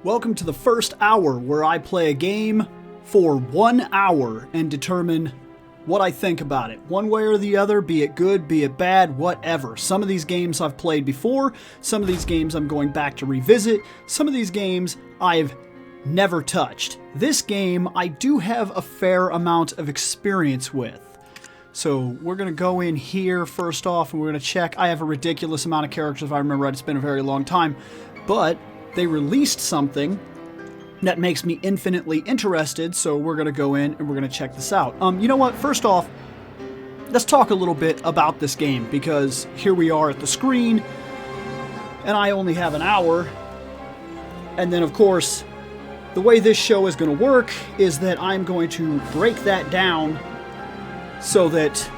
Welcome to the first hour where I play a game for 1 hour and determine what I think about it. One way or the other, be it good, be it bad, whatever. Some of these games I've played before, some of these games I'm going back to revisit, some of these games I've never touched. This game I do have a fair amount of experience with. So we're going to go in here first off and we're going to check. I have a ridiculous amount of characters if I remember right. It's been a very long time. But they released something that makes me infinitely interested, so we're going to go in and we're going to check this out. You know what? First off, let's talk a little bit about this game, because here we are at the screen, and I only have an hour. And then, of course, the way this show is going to work is that I'm going to break that down so that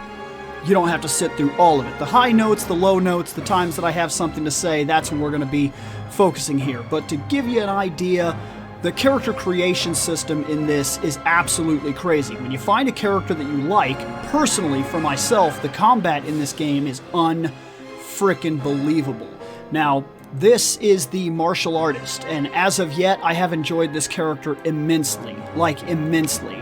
you don't have to sit through all of it. The high notes, the low notes, the times that I have something to say, that's when we're going to be focusing here. But to give you an idea, the character creation system in this is absolutely crazy. When you find a character that you like, personally for myself, the combat in this game is unfrickin' believable. Now, this is the martial artist, and as of yet, I have enjoyed this character immensely. Like, immensely.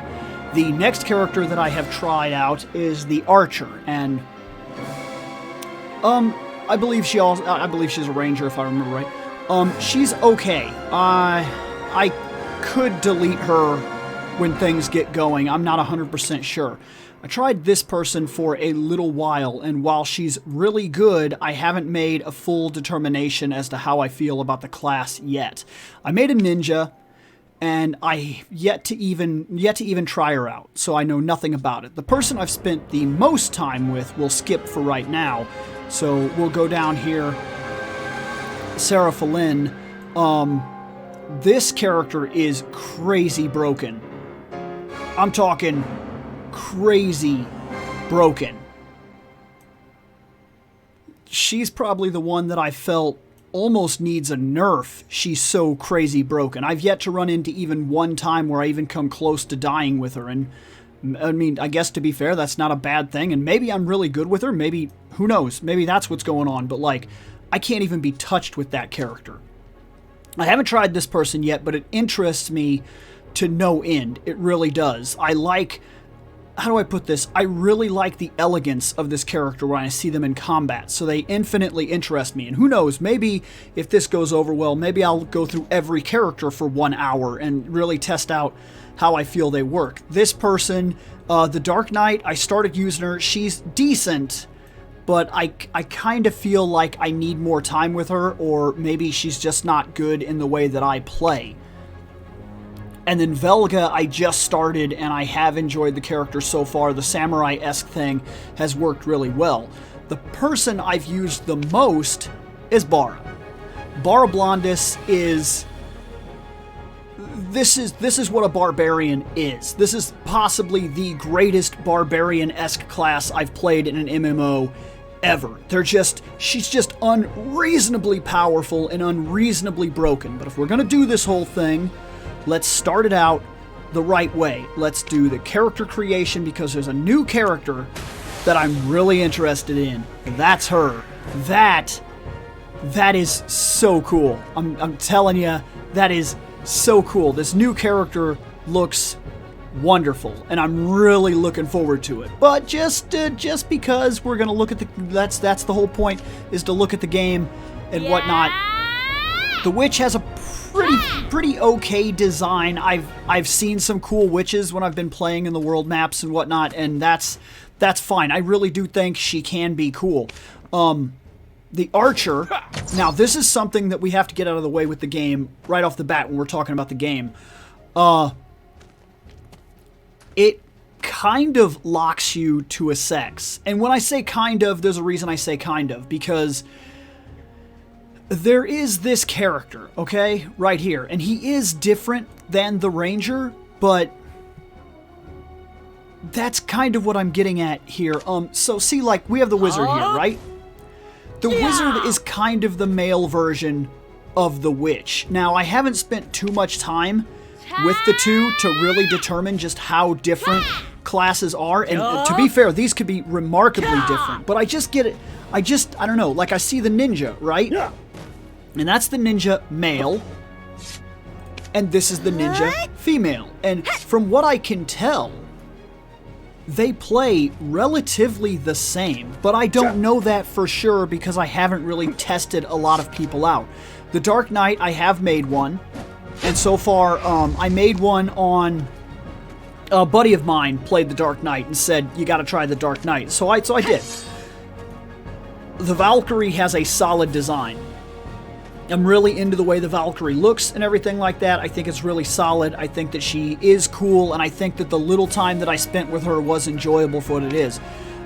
The next character that I have tried out is the archer, and I believe she's a ranger if I remember right. She's okay. I could delete her when things get going. I'm not 100% sure. I tried this person for a little while, and while she's really good, I haven't made a full determination as to how I feel about the class yet. I made a ninja, and I yet to even try her out, so I know nothing about it. The person I've spent the most time with we'll skip for right now, so we'll go down here. Sarah Fallin. This character is crazy broken. I'm talking crazy broken. She's probably the one that I felt almost needs a nerf. She's so crazy broken. I've yet to run into even one time where I even come close to dying with her, and I mean, I guess to be fair, that's not a bad thing, and maybe I'm really good with her, maybe, who knows, maybe that's what's going on, but like, I can't even be touched with that character. I haven't tried this person yet, but it interests me to no end. It really does. I like, how do I put this? I really like the elegance of this character when I see them in combat, so they infinitely interest me. And who knows, maybe if this goes over well, maybe I'll go through every character for 1 hour and really test out how I feel they work. This person, the Dark Knight, I started using her. She's decent, but I kind of feel like I need more time with her, or maybe she's just not good in the way that I play. And then Velga, I just started, and I have enjoyed the character so far. The samurai-esque thing has worked really well. The person I've used the most is Bara. Bara Blondis is... This is what a barbarian is. This is possibly the greatest barbarian-esque class I've played in an MMO ever. She's just unreasonably powerful and unreasonably broken. But if we're going to do this whole thing, let's start it out the right way. Let's do the character creation, because there's a new character that I'm really interested in. That's her. That is so cool. I'm telling you, that is so cool. This new character looks wonderful, and I'm really looking forward to it. But just because we're gonna look at that's the whole point, is to look at the game and whatnot. The witch has a pretty okay design. I've seen some cool witches when I've been playing in the world maps and whatnot, and that's fine. I really do think she can be cool. The archer, now this is something that we have to get out of the way with the game right off the bat when we're talking about the game. It kind of locks you to a sex. And when I say kind of, there's a reason I say kind of, because there is this character, okay, right here, and he is different than the ranger, but that's kind of what I'm getting at here. So see, like, we have the wizard here, right? The wizard is kind of the male version of the witch. Now, I haven't spent too much time with the two to really determine just how different classes are, and to be fair, these could be remarkably different, but I just get it. I don't know, like I see the ninja, right? And that's the ninja male. and this is the ninja female. And from what I can tell, they play relatively the same, but I don't know that for sure because I haven't really tested a lot of people out. The Dark Knight, I have made one, and so far, I made one on... A buddy of mine played the Dark Knight and said, you gotta try the Dark Knight. So I did. The Valkyrie has a solid design. I'm really into the way the Valkyrie looks and everything like that. I think it's really solid. I think that she is cool, and I think that the little time that I spent with her was enjoyable for what it is.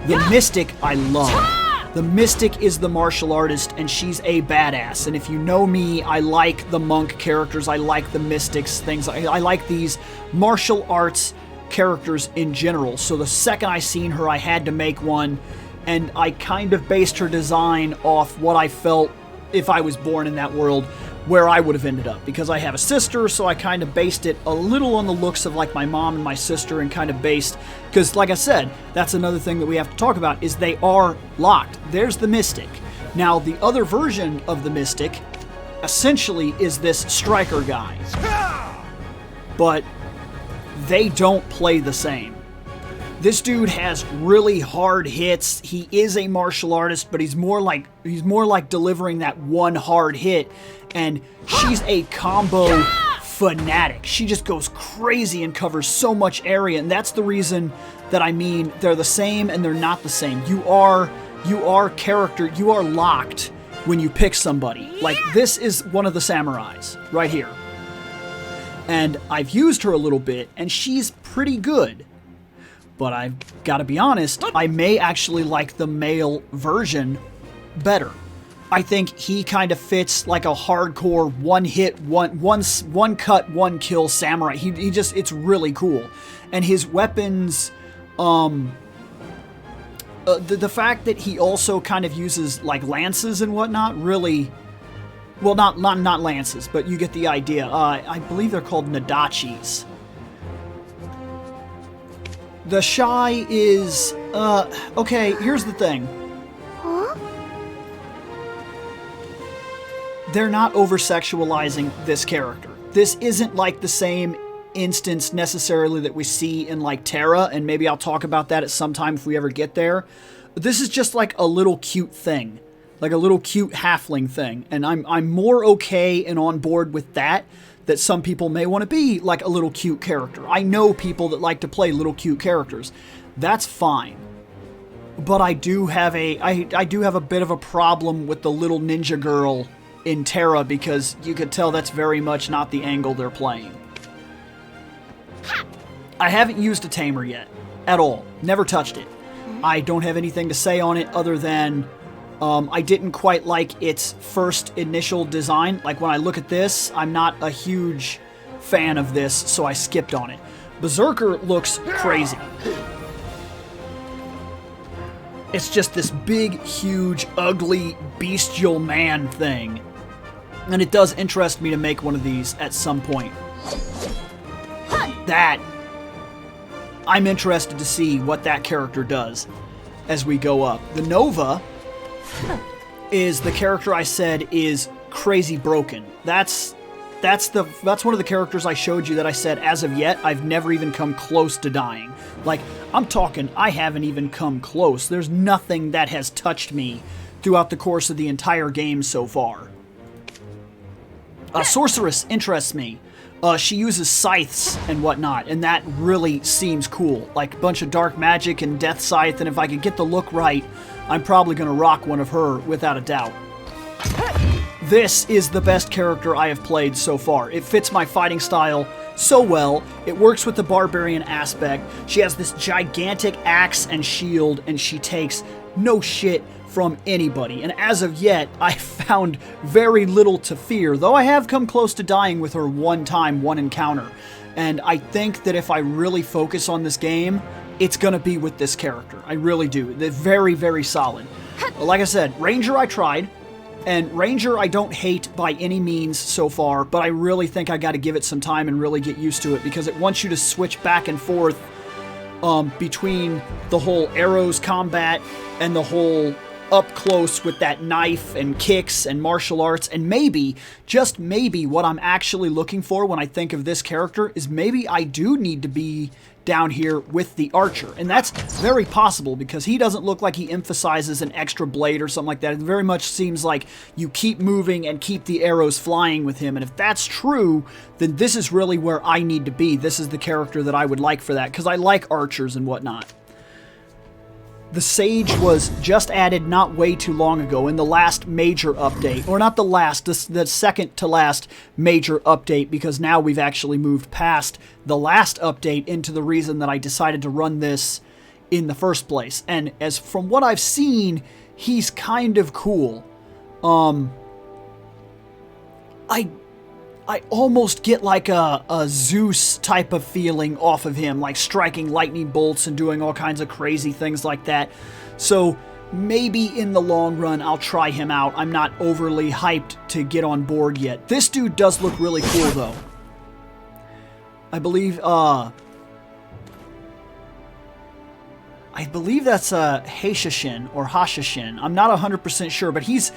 The Mystic, I love. The Mystic is the martial artist, and she's a badass. And if you know me, I like the monk characters. I like the mystics, things. I like these martial arts characters in general. So the second I seen her, I had to make one, and I kind of based her design off what I felt if I was born in that world, where I would have ended up. Because I have a sister, so I kind of based it a little on the looks of like my mom and my sister, and kind of based, because like I said, that's another thing that we have to talk about, is they are locked. There's the Mystic. Now, the other version of the Mystic essentially is this striker guy. But they don't play the same. This dude has really hard hits. He is a martial artist, but he's more like delivering that one hard hit, and she's a combo fanatic. She just goes crazy and covers so much area, and that's the reason that I mean they're the same and they're not the same. You are locked when you pick somebody. Like, this is one of the samurais right here. And I've used her a little bit, and she's pretty good. But I've got to be honest, I may actually like the male version better. I think he kind of fits like a hardcore one-hit, one cut, one kill samurai. He just, it's really cool. And his weapons, the fact that he also kind of uses like lances and whatnot really... Well, not lances, but you get the idea. I believe they're called Nadachis. The Shy is... okay, here's the thing. Huh? They're not over-sexualizing this character. This isn't like the same instance necessarily that we see in like Terra, and maybe I'll talk about that at some time if we ever get there. This is just like a little cute thing. Like a little cute halfling thing. And I'm more okay and on board with that some people may want to be like a little cute character. I know people that like to play little cute characters. That's fine. But I do have a bit of a problem with the little ninja girl in Terra, because you could tell that's very much not the angle they're playing. I haven't used a tamer yet. At all. Never touched it. I don't have anything to say on it other than... I didn't quite like its first initial design. Like, when I look at this, I'm not a huge fan of this, so I skipped on it. Berserker looks crazy. It's just this big, huge, ugly, bestial man thing. And it does interest me to make one of these at some point. That... I'm interested to see what that character does as we go up. The Nova... is the character I said is crazy broken. That's one of the characters I showed you that I said, as of yet, I've never even come close to dying. Like, I'm talking, I haven't even come close. There's nothing that has touched me throughout the course of the entire game so far. Sorceress interests me. She uses scythes and whatnot, and that really seems cool. Like a bunch of dark magic and death scythe, and if I could get the look right, I'm probably going to rock one of her without a doubt. This is the best character I have played so far. It fits my fighting style so well. It works with the barbarian aspect. She has this gigantic axe and shield, and she takes no shit from anybody. And as of yet, I found very little to fear, though I have come close to dying with her one time, one encounter. And I think that if I really focus on this game, it's going to be with this character. I really do. They're very, very solid. Like I said, Ranger I tried, and Ranger I don't hate by any means so far, but I really think I got to give it some time and really get used to it, because it wants you to switch back and forth between the whole arrows combat and the whole up close with that knife and kicks and martial arts. And maybe, just maybe, what I'm actually looking for when I think of this character is maybe I do need to be down here with the archer. And that's very possible because he doesn't look like he emphasizes an extra blade or something like that. It very much seems like you keep moving and keep the arrows flying with him. And if that's true, then this is really where I need to be. This is the character that I would like for that because I like archers and whatnot. The Sage was just added not way too long ago in the last major update. Or not the last, the second to last major update, because now we've actually moved past the last update into the reason that I decided to run this in the first place. And as from what I've seen, he's kind of cool. I almost get like a Zeus type of feeling off of him, like striking lightning bolts and doing all kinds of crazy things like that. So maybe in the long run, I'll try him out. I'm not overly hyped to get on board yet. This dude does look really cool, though. I believe that's a Heishishin or Hashishin. I'm not 100% sure, but he's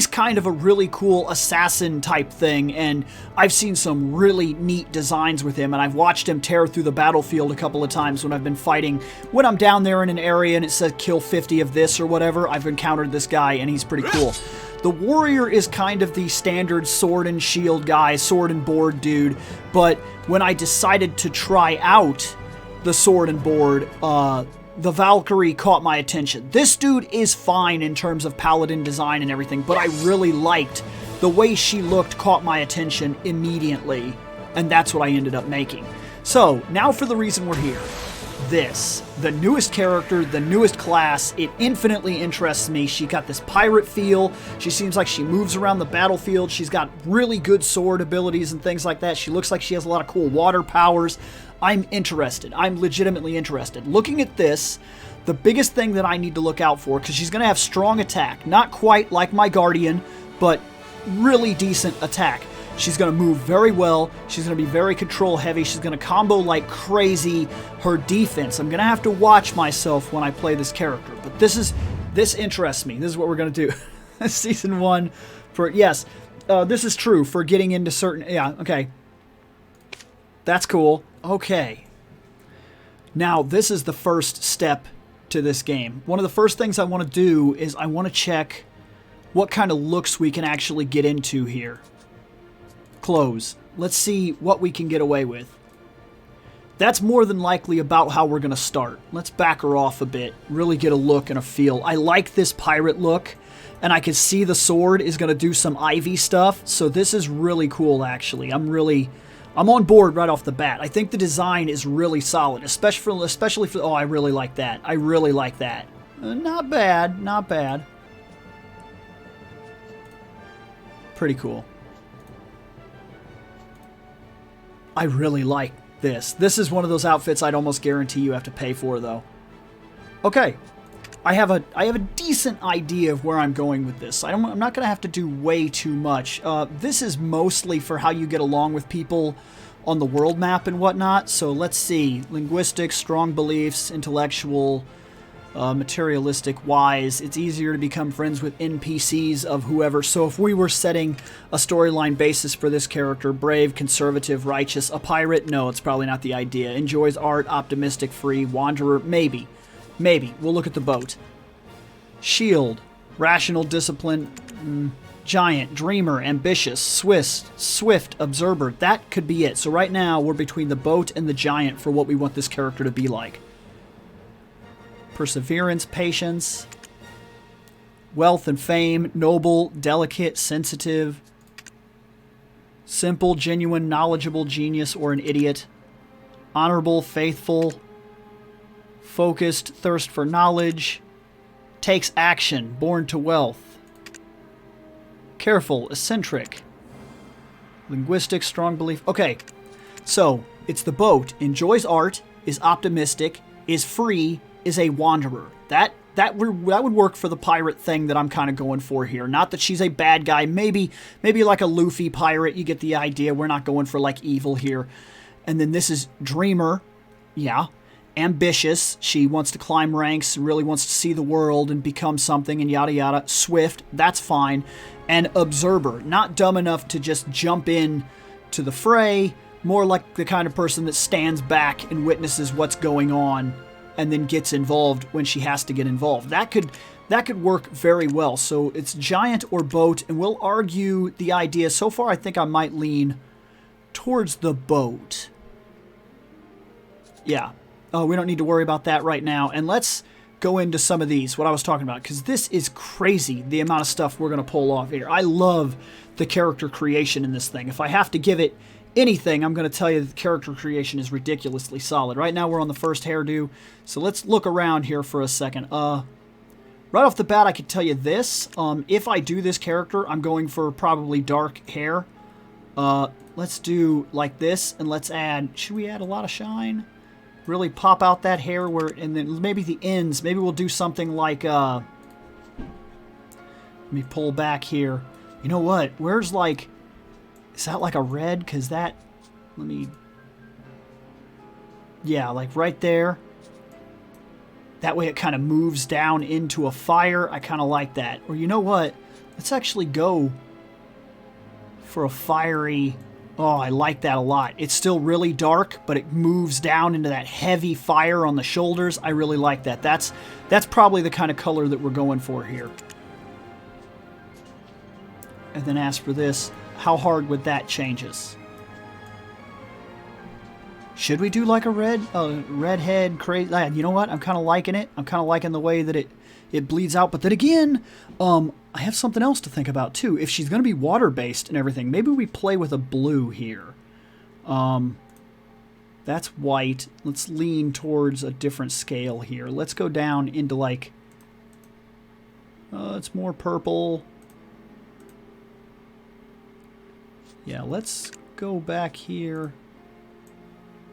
kind of a really cool assassin type thing, and I've seen some really neat designs with him, and I've watched him tear through the battlefield a couple of times when I've been fighting. When I'm down there in an area and it says kill 50 of this or whatever, I've encountered this guy, and he's pretty cool. The warrior is kind of the standard sword and shield guy, sword and board dude, but when I decided to try out the sword and board, the Valkyrie caught my attention. This dude is fine in terms of paladin design and everything, but I really liked the way she looked, caught my attention immediately, and that's what I ended up making. So, now for the reason we're here. This, the newest character, the newest class, it infinitely interests me. She got this pirate feel. She seems like she moves around the battlefield. She's got really good sword abilities and things like that. She looks like she has a lot of cool water powers. I'm interested. I'm legitimately interested. Looking at this, the biggest thing that I need to look out for, because she's going to have strong attack. Not quite like my Guardian, but really decent attack. She's going to move very well. She's going to be very control heavy. She's going to combo like crazy. Her defense, I'm going to have to watch myself when I play this character. But this interests me. This is what we're going to do. Season 1 for, yes, this is true for getting into certain, yeah, okay. That's cool. Okay. Now, this is the first step to this game. One of the first things I want to do is I want to check what kind of looks we can actually get into here. Clothes. Let's see what we can get away with. That's more than likely about how we're going to start. Let's back her off a bit, really get a look and a feel. I like this pirate look, and I can see the sword is going to do some Ivy stuff, so this is really cool, actually. I'm on board right off the bat. I think the design is really solid, especially for, oh, I really like that. I really like that. Not bad, not bad. Pretty cool. I really like this. This is one of those outfits I'd almost guarantee you have to pay for, though. Okay. I have a decent idea of where I'm going with this. I'm not going to have to do way too much. This is mostly for how you get along with people on the world map and whatnot. So let's see. Linguistics, strong beliefs, intellectual, materialistic, wise. It's easier to become friends with NPCs of whoever. So if we were setting a storyline basis for this character, brave, conservative, righteous, a pirate, no, it's probably not the idea. Enjoys art, optimistic, free, wanderer, maybe. Maybe. We'll look at the boat. Shield. Rational, discipline, giant, dreamer, ambitious, swift, observer. That could be it. So right now, we're between the boat and the giant for what we want this character to be like. Perseverance, patience, wealth and fame, noble, delicate, sensitive, simple, genuine, knowledgeable, genius, or an idiot, honorable, faithful, focused, thirst for knowledge, takes action, born to wealth, careful, eccentric, linguistic, strong belief. Okay, so it's the boat, enjoys art, is optimistic, is free, is a wanderer. That would work for the pirate thing that I'm kind of going for here. Not that she's a bad guy. Maybe like a Luffy pirate. You get the idea. We're not going for like evil here. And then this is dreamer. Yeah. ambitious. She wants to climb ranks, really wants to see the world and become something and yada yada. Swift, that's fine. And observer, not dumb enough to just jump in to the fray, more like the kind of person that stands back and witnesses what's going on and then gets involved when she has to get involved. That could work very well. So it's giant or boat, and we'll argue the idea. So far, I think I might lean towards the boat. Yeah. Oh, we don't need to worry about that right now. And let's go into some of these, what I was talking about, because this is crazy, the amount of stuff we're going to pull off here. I love the character creation in this thing. If I have to give it anything, I'm going to tell you that the character creation is ridiculously solid. Right now, we're on the first hairdo, so let's look around here for a second. Right off the bat, I could tell you this. If I do this character, I'm going for probably dark hair. Let's do like this, and let's add... Should we add a lot of shine? Really pop out that hair, and then maybe the ends. Maybe we'll do something like... let me pull back here. You know what? Where's like... Is that like a red? Because that... Let me... Yeah, like right there. That way it kind of moves down into a fire. I kind of like that. Or you know what? Let's actually go for a fiery... Oh, I like that a lot. It's still really dark, but it moves down into that heavy fire on the shoulders. I really like that. That's probably the kind of color that we're going for here. And then as for this, how hard would that change us? Should we do like a redhead, crazy? You know what? I'm kind of liking it. I'm kind of liking the way that it bleeds out. But then again, I have something else to think about too. If she's going to be water-based and everything, maybe we play with a blue here. That's white. Let's lean towards a different scale here. Let's go down into like... it's more purple. Yeah, let's go back here.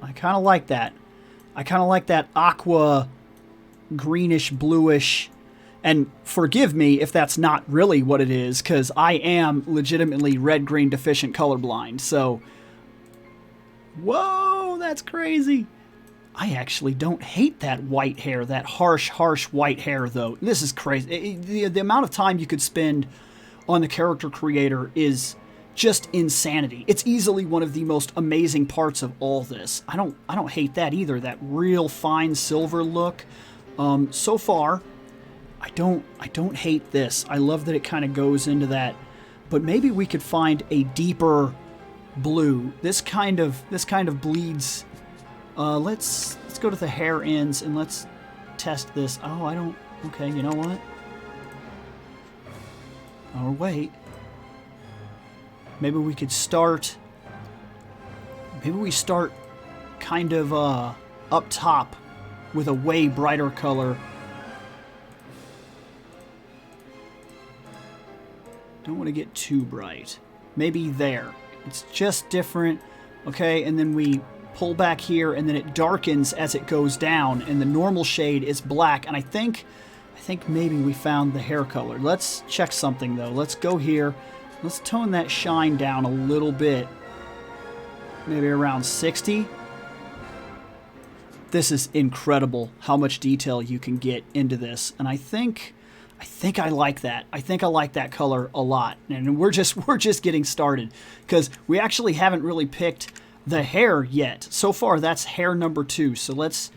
I kind of like that. I kind of like that aqua, greenish, bluish. And forgive me if that's not really what it is, because I am legitimately red-green deficient colorblind. So, whoa, that's crazy. I actually don't hate that white hair, that harsh white hair, though. This is crazy. The amount of time you could spend on the character creator is just insanity. It's easily one of the most amazing parts of all this. I don't hate that either. That real fine silver look. So far, I don't hate this. I love that it kind of goes into that. But maybe we could find a deeper blue. This kind of bleeds. Let's go to the hair ends and let's test this. Oh, I don't. Okay, you know what? Oh, wait. Maybe we could start... Maybe we start kind of up top with a way brighter color. Don't want to get too bright. Maybe there. It's just different. Okay, and then we pull back here, and then it darkens as it goes down, and the normal shade is black. And I think maybe we found the hair color. Let's check something, though. Let's go here. Let's tone that shine down a little bit. Maybe around 60. This is incredible how much detail you can get into this. And I think I like that. I think I like that color a lot. And we're just getting started, because we actually haven't really picked the hair yet. So far, that's hair number 2. So let's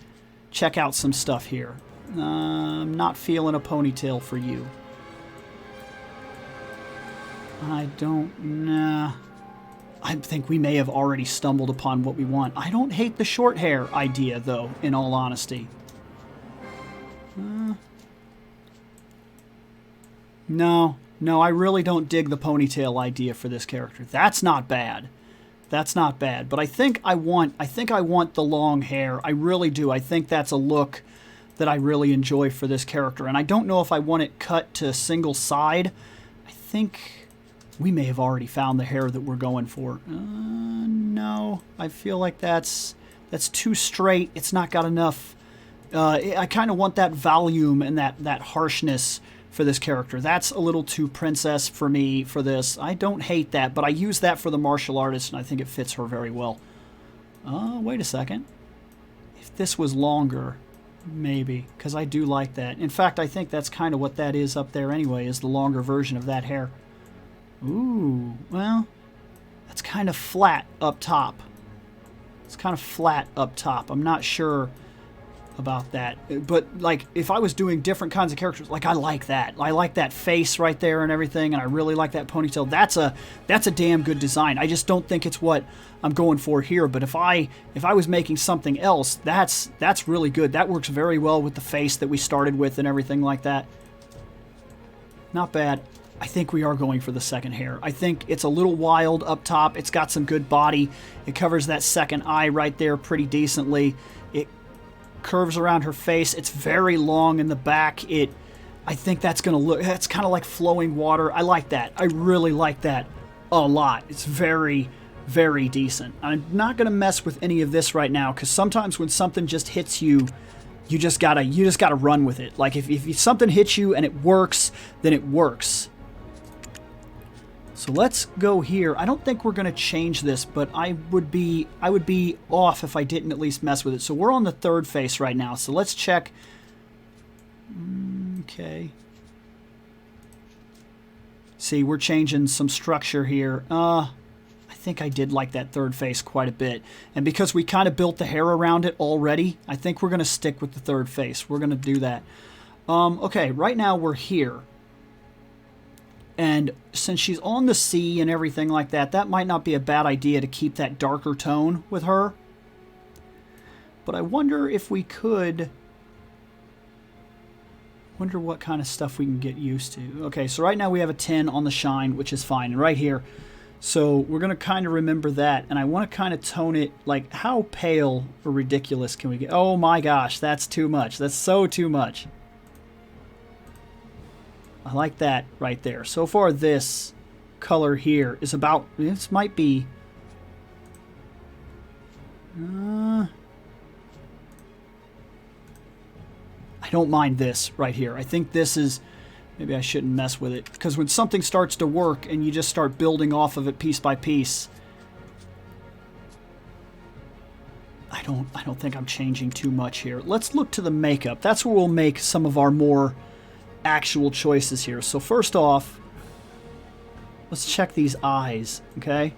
check out some stuff here. I'm not feeling a ponytail for you. I think we may have already stumbled upon what we want. I don't hate the short hair idea, though, in all honesty. No, I really don't dig the ponytail idea for this character. That's not bad. That's not bad. But I think I want the long hair. I really do. I think that's a look that I really enjoy for this character. And I don't know if I want it cut to single side. I think we may have already found the hair that we're going for. No, I feel like that's too straight. It's not got enough. I kind of want that volume and that harshness for this character. That's a little too princess for me for this. I don't hate that, but I use that for the martial artist, and I think it fits her very well. Wait a second. If this was longer, maybe, because I do like that. In fact, I think that's kind of what that is up there anyway, is the longer version of that hair. Ooh, well, that's kind of flat up top. It's kind of flat up top. I'm not sure about that. But, like, if I was doing different kinds of characters, like, I like that. I like that face right there and everything, and I really like that ponytail. That's a damn good design. I just don't think it's what I'm going for here. But if I was making something else, that's really good. That works very well with the face that we started with and everything like that. Not bad. I think we are going for the second hair. I think it's a little wild up top. It's got some good body. It covers that second eye right there pretty decently. It curves around her face. It's very long in the back. I think that's going to look, that's kind of like flowing water. I like that. I really like that a lot. It's very, very decent. I'm not going to mess with any of this right now, because sometimes when something just hits you, you just gotta run with it. Like if something hits you and it works, then it works. So let's go here. I don't think we're going to change this, but I would be off if I didn't at least mess with it. So we're on the third face right now. So let's check. Okay. See, we're changing some structure here. I think I did like that third face quite a bit. And because we kind of built the hair around it already, I think we're going to stick with the third face. We're going to do that. Okay, right now we're here. And since she's on the sea and everything like that, that might not be a bad idea to keep that darker tone with her. But I wonder if we could... Wonder what kind of stuff we can get used to. Okay, so right now we have a 10 on the shine, which is fine. And right here, so we're going to kind of remember that. And I want to kind of tone it, like, how pale or ridiculous can we get? Oh my gosh, that's too much. That's so too much. I like that right there. So far, this color here is about... This might be... I don't mind this right here. I think this is... Maybe I shouldn't mess with it. Because when something starts to work and you just start building off of it piece by piece... I don't think I'm changing too much here. Let's look to the makeup. That's where we'll make some of our more... actual choices here. So first off, let's check these eyes, okay?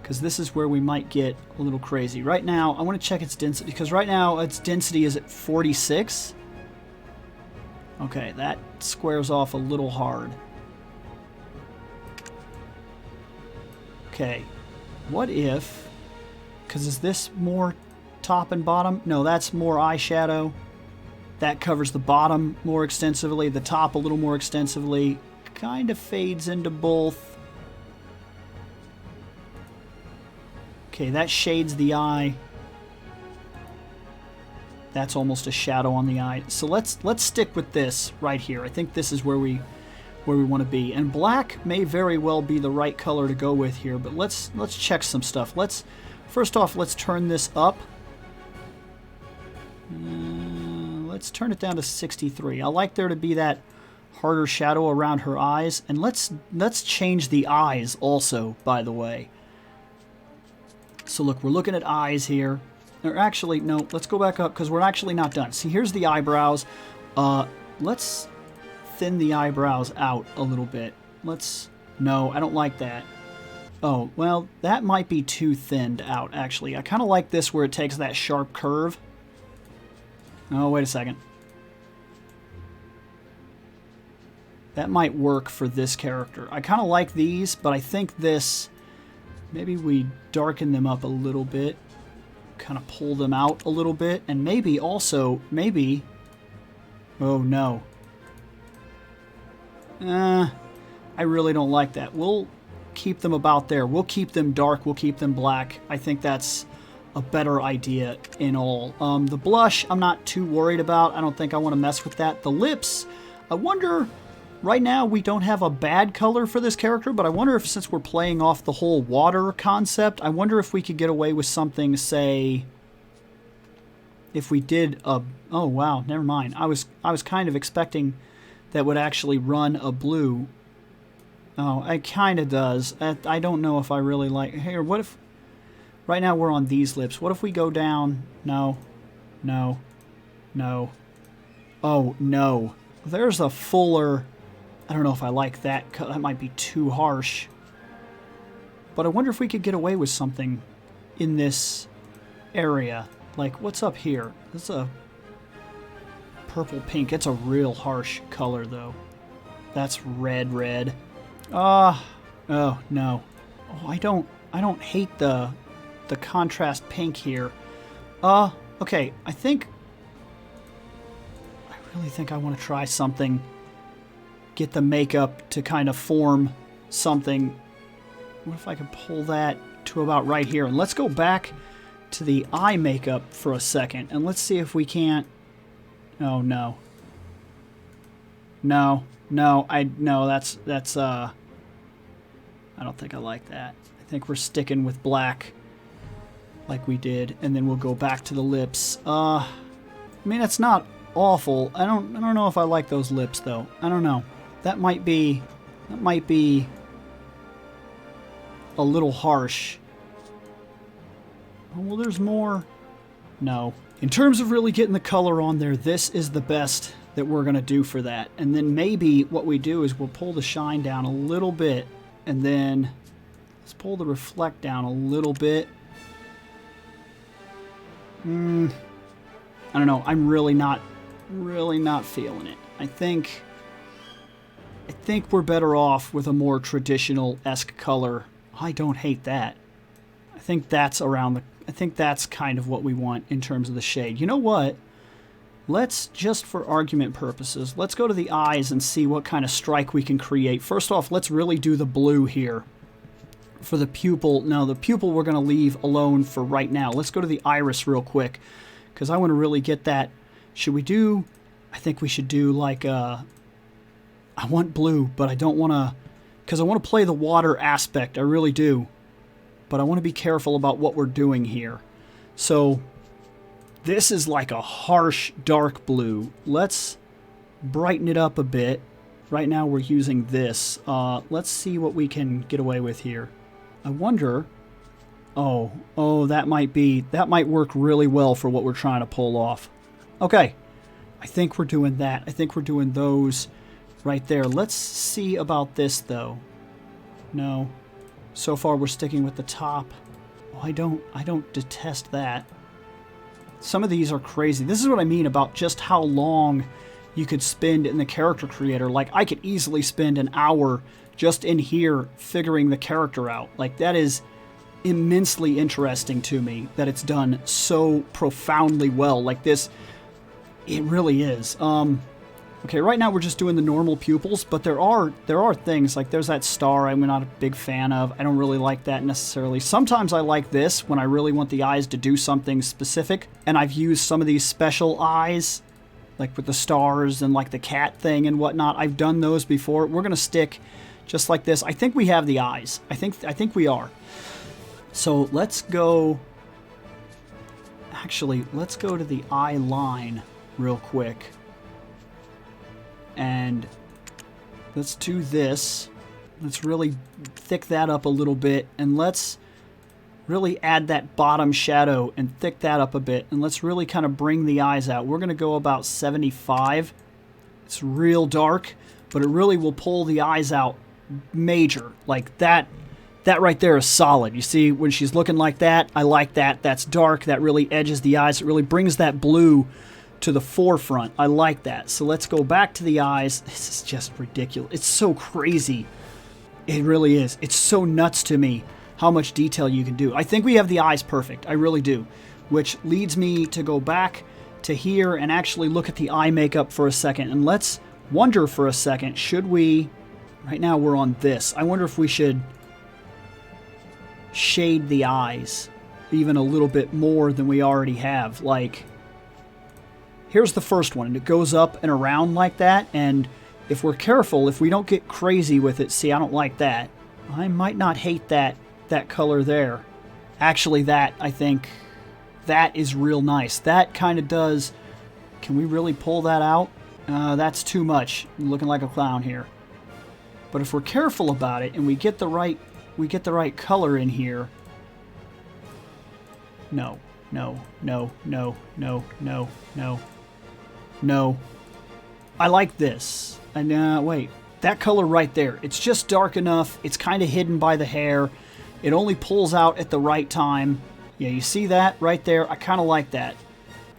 Because this is where we might get a little crazy. Right now, I want to check its density, because right now its density is at 46. Okay, that squares off a little hard. Okay, what if, because is this more top and bottom? No, that's more eyeshadow. That covers the bottom more extensively, the top a little more extensively. Kind of fades into both. Okay, that shades the eye. That's almost a shadow on the eye. So let's stick with this right here. I think this is where we want to be. And black may very well be the right color to go with here, but let's check some stuff. First off, let's turn this up. Let's turn it down to 63. I like there to be that harder shadow around her eyes. And let's change the eyes also, by the way. So look, we're looking at eyes here. Or actually, no, let's go back up because we're actually not done. See, here's the eyebrows. Let's thin the eyebrows out a little bit. No, I don't like that. Oh, well, that might be too thinned out, actually. I kind of like this where it takes that sharp curve. Oh, wait a second. That might work for this character. I kind of like these, but I think this... Maybe we darken them up a little bit. Kind of pull them out a little bit. And maybe also... Maybe... Oh, no. I really don't like that. We'll keep them about there. We'll keep them dark. We'll keep them black. I think that's... a better idea in all. The blush, I'm not too worried about. I don't think I want to mess with that. The lips, I wonder, right now we don't have a bad color for this character, but I wonder if since we're playing off the whole water concept, I wonder if we could get away with something, say, if we did a... Oh, wow, never mind. I was kind of expecting that would actually run a blue. Oh, it kind of does. I don't know if I really like... Here, what Right now we're on these lips. What if we go down? No. No. No. Oh, no. There's a fuller... I don't know if I like that. That might be too harsh. But I wonder if we could get away with something in this area. Like, what's up here? This is a purple pink. It's a real harsh color, though. That's red. Oh, no. Oh, I don't hate the contrast pink here. Okay, I really think I want to try something. Get the makeup to kind of form something. What if I could pull that to about right here? And let's go back to the eye makeup for a second. And let's see if we can't... Oh, no. No, that's I don't think I like that. I think we're sticking with black like we did, and then we'll go back to the lips. I mean, it's not awful. I don't know if I like those lips, though. I don't know. That might be a little harsh. Oh, well, there's more. No. In terms of really getting the color on there, this is the best that we're going to do for that. And then maybe what we do is we'll pull the shine down a little bit, and then let's pull the reflect down a little bit. I don't know. I'm really not feeling it. I think we're better off with a more traditional-esque color. I don't hate that. I think that's kind of what we want in terms of the shade. You know what? Let's, just for argument purposes, let's go to the eyes and see what kind of strike we can create. First off, let's really do the blue here. For the pupil, no, the pupil we're going to leave alone for right now. Let's go to the iris real quick, because I want to really get that. Should we do, I think we should do like I want blue, but I don't want to, because I want to play the water aspect, I really do. But I want to be careful about what we're doing here. So this is like a harsh dark blue. Let's brighten it up a bit. Right now we're using this. Let's see what we can get away with here. I wonder... Oh, that might work really well for what we're trying to pull off. Okay, I think we're doing that. I think we're doing those right there. Let's see about this, though. No. So far, we're sticking with the top. Oh, I don't detest that. Some of these are crazy. This is what I mean about just how long you could spend in the character creator. Like, I could easily spend an hour just in here figuring the character out. Like, that is immensely interesting to me that it's done so profoundly well. Like this, it really is. Okay, right now we're just doing the normal pupils, but there are things, like there's that star I'm not a big fan of. I don't really like that necessarily. Sometimes I like this when I really want the eyes to do something specific, and I've used some of these special eyes, like with the stars and like the cat thing and whatnot. I've done those before. We're gonna stick just like this. I think we have the eyes. I think we are. So let's go... Actually, let's go to the eye line real quick. And let's do this. Let's really thick that up a little bit. And let's really add that bottom shadow and thick that up a bit. And let's really kind of bring the eyes out. We're going to go about 75. It's real dark, but it really will pull the eyes out major. Like that right there is solid. You see, when she's looking like that, I like that. That's dark. That really edges the eyes. It really brings that blue to the forefront. I like that. So let's go back to the eyes. This is just ridiculous. It's so crazy. It really is. It's so nuts to me how much detail you can do. I think we have the eyes perfect. I really do. Which leads me to go back to here and actually look at the eye makeup for a second. And let's wonder for a second, should we... Right now we're on this. I wonder if we should shade the eyes even a little bit more than we already have. Like, here's the first one, and it goes up and around like that, and if we're careful, if we don't get crazy with it, see, I don't like that. I might not hate that color there. Actually, I think that is real nice. That kind of does... Can we really pull that out? That's too much. I'm looking like a clown here. But if we're careful about it and we get the right color in here, No, no, no, no, no, no, no, no. I like this. And wait, that color right there, it's just dark enough. It's kind of hidden by the hair. It only pulls out at the right time. Yeah, you see that right there? I kind of like that.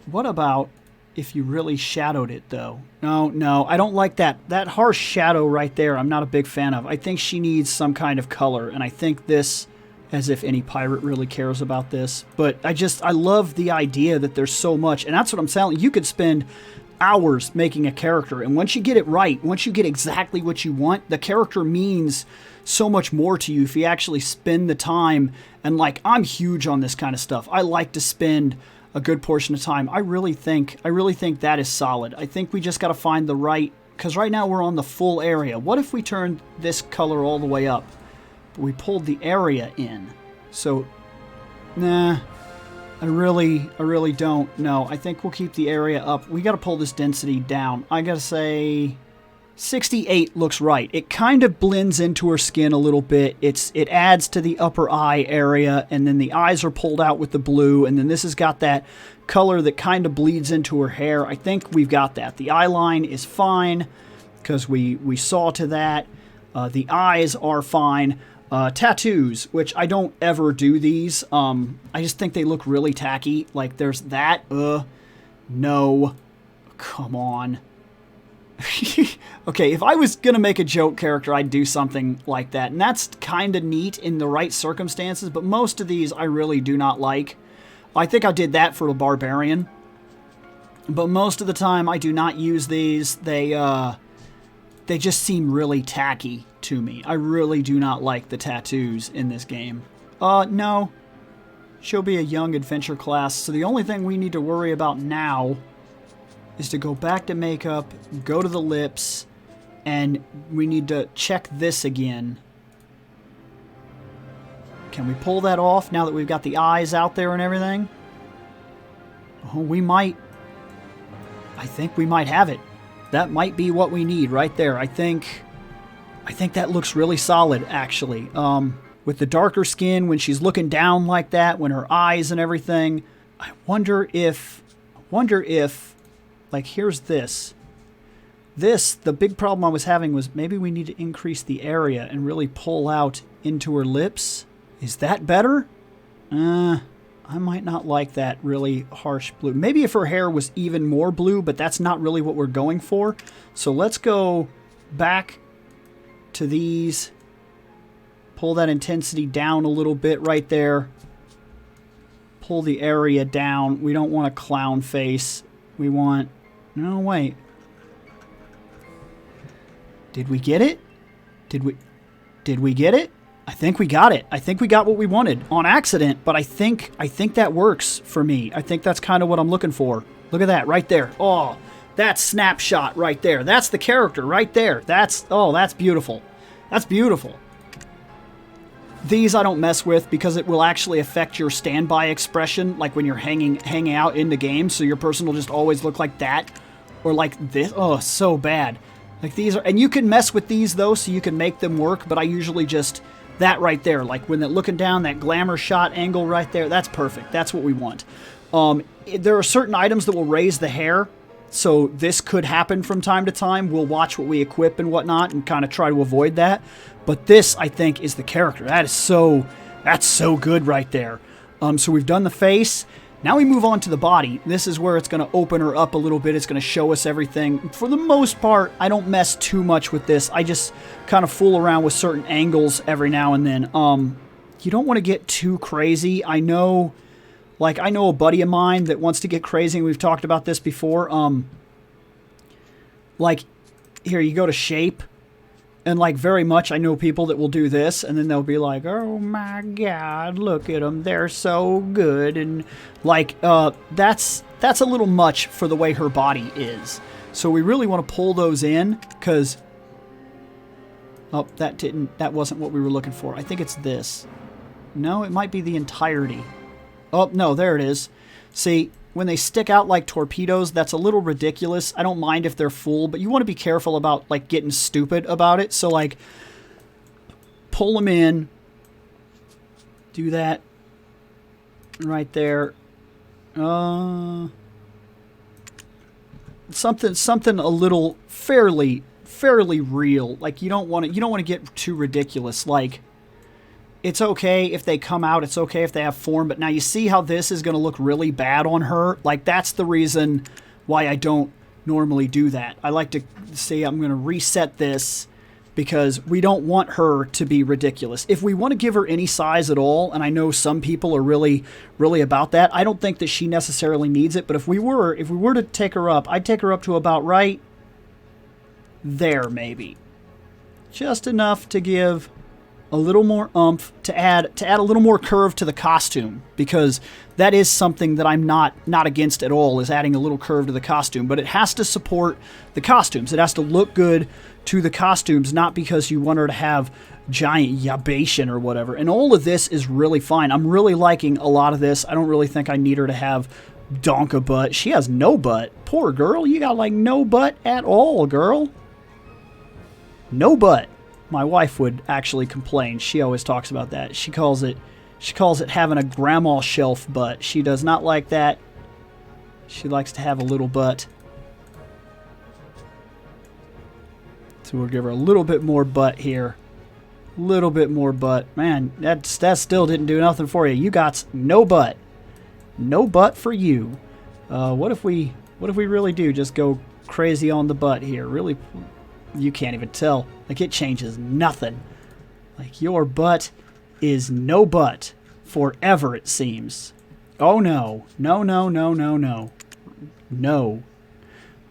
What about if you really shadowed it, though? No, no, I don't like that. That harsh shadow right there, I'm not a big fan of. I think she needs some kind of color, and I think this, as if any pirate really cares about this. But I love the idea that there's so much, and that's what I'm saying. You could spend hours making a character, and once you get it right, once you get exactly what you want, the character means so much more to you if you actually spend the time. And like, I'm huge on this kind of stuff. I like to spend a good portion of time. I really think that is solid. I think we just got to find the right, because right now we're on the full area. What if we turned this color all the way up? We pulled the area in. So, nah, I really don't know. I think we'll keep the area up. We got to pull this density down. I got to say 68 looks right. It kind of blends into her skin a little bit. It adds to the upper eye area, and then the eyes are pulled out with the blue, and then this has got that color that kind of bleeds into her hair. I think we've got that. The eye line is fine because we saw to that. The eyes are fine. Tattoos, which I don't ever do these. I just think they look really tacky. Like, there's that. No. Come on. Okay, if I was going to make a joke character, I'd do something like that. And that's kind of neat in the right circumstances, but most of these I really do not like. I think I did that for a barbarian. But most of the time, I do not use these. They just seem really tacky to me. I really do not like the tattoos in this game. No. She'll be a young adventure class, so the only thing we need to worry about now is to go back to makeup, go to the lips, and we need to check this again. Can we pull that off now that we've got the eyes out there and everything? Oh, we might. I think we might have it. That might be what we need right there. I think that looks really solid, actually. With the darker skin, when she's looking down like that, when her eyes and everything, I wonder if, like, here's this. The big problem I was having was maybe we need to increase the area and really pull out into her lips. Is that better? I might not like that really harsh blue. Maybe if her hair was even more blue, but that's not really what we're going for. So let's go back to these. Pull that intensity down a little bit right there. Pull the area down. We don't want a clown face. We want... No, wait. Did we get it? Did we get it? I think we got it. I think we got what we wanted on accident, but I think that works for me. I think that's kind of what I'm looking for. Look at that right there. Oh, that snapshot right there. That's the character right there. That's beautiful. That's beautiful. These I don't mess with because it will actually affect your standby expression, like when you're hanging out in the game, so your person will just always look like that or like this. Oh, so bad. Like these are, and you can mess with these though, so you can make them work, but I usually just, that right there, like when they're looking down, that glamour shot angle right there, that's perfect. That's what we want. There are certain items that will raise the hair, so this could happen from time to time. We'll watch what we equip and whatnot and kind of try to avoid that. But this, I think, is the character. That's so good right there. So we've done the face. Now we move on to the body. This is where it's going to open her up a little bit. It's going to show us everything. For the most part, I don't mess too much with this. I just kind of fool around with certain angles every now and then. You don't want to get too crazy. I know a buddy of mine that wants to get crazy, and we've talked about this before. Like, here, you go to shape. And, like, very much, I know people that will do this, and then they'll be like, oh, my God, look at them. They're so good. And, like, that's a little much for the way her body is. So we really want to pull those in, because... Oh, that wasn't what we were looking for. I think it's this. No, it might be the entirety. Oh, no, there it is. See... When they stick out like torpedoes, that's a little ridiculous. I don't mind if they're full, but you want to be careful about, like, getting stupid about it. So, like, pull them in. Do that. right there. Something a little fairly real. Like you don't want to get too ridiculous. Like it's okay if they come out, it's okay if they have form, but now you see how this is going to look really bad on her? Like that's the reason why I don't normally do that. I like to say I'm going to reset this because we don't want her to be ridiculous. If we want to give her any size at all, and I know some people are really about that, I don't think that she necessarily needs it, but if we were to take her up, I'd take her up to about right there maybe. Just enough to give a little more oomph, to add a little more curve to the costume, because that is something that I'm not against at all, is adding a little curve to the costume, but it has to support the costumes. It has to look good to the costumes, not because you want her to have giant yabation or whatever. And all of this is really fine. I'm really liking a lot of this. I don't really think I need her to have donka butt. She has no butt. Poor girl, you got like no butt at all, girl. No butt. My wife would actually complain. She always talks about that. She calls it having a grandma shelf butt. She does not like that. She likes to have a little butt. So we'll give her a little bit more butt here. A little bit more butt. Man, that still didn't do nothing for you. You got no butt. No butt for you. What if we really do just go crazy on the butt here? Really, you can't even tell. Like, it changes nothing. Like, your butt is no butt forever, it seems. Oh, no. No, no, no, no, no. No. I'm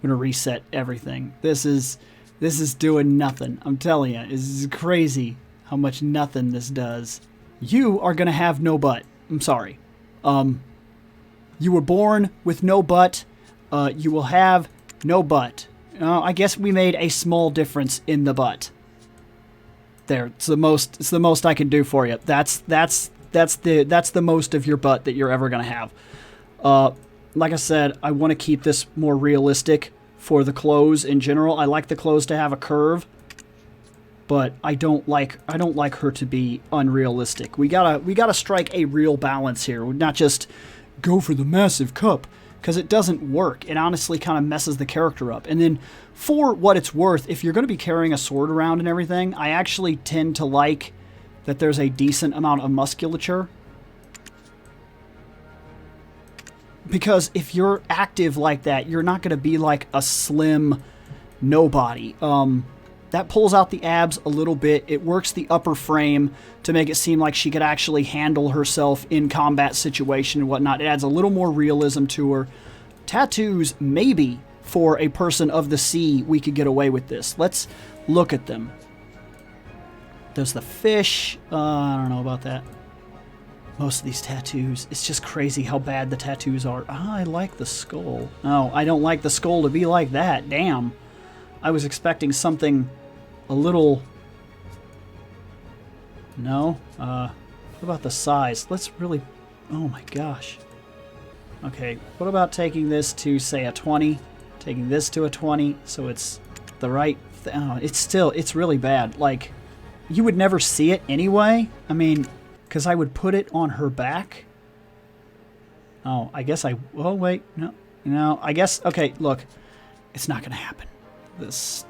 going to reset everything. This is doing nothing. I'm telling you, this is crazy how much nothing this does. You are going to have no butt. I'm sorry. You were born with no butt. You will have no butt. I guess we made a small difference in the butt. There, it's the most I can do for you. That's the most of your butt that you're ever gonna have. Like I said, I want to keep this more realistic for the clothes in general. I like the clothes to have a curve, but I don't like her to be unrealistic. We gotta strike a real balance here. Not just go for the massive cup, because it doesn't work. It honestly kind of messes the character up. And then, for what it's worth, if you're going to be carrying a sword around and everything, I actually tend to like that there's a decent amount of musculature. Because if you're active like that, you're not going to be like a slim nobody. That pulls out the abs a little bit. It works the upper frame to make it seem like she could actually handle herself in combat situation and whatnot. It adds a little more realism to her. Tattoos, maybe for a person of the sea, we could get away with this. Let's look at them. There's the fish. I don't know about that. Most of these tattoos, it's just crazy how bad the tattoos are. I like the skull. No, I don't like the skull to be like that. Damn. I was expecting something a little... No? What about the size? Let's really... Oh my gosh. Okay, what about taking this to, say, a 20? Taking this to a 20, so it's the right... Oh, it's really bad. Like, you would never see it anyway. I mean, because I would put it on her back. Oh, I guess I... Oh, wait. No, I guess... Okay, look. It's not going to happen. This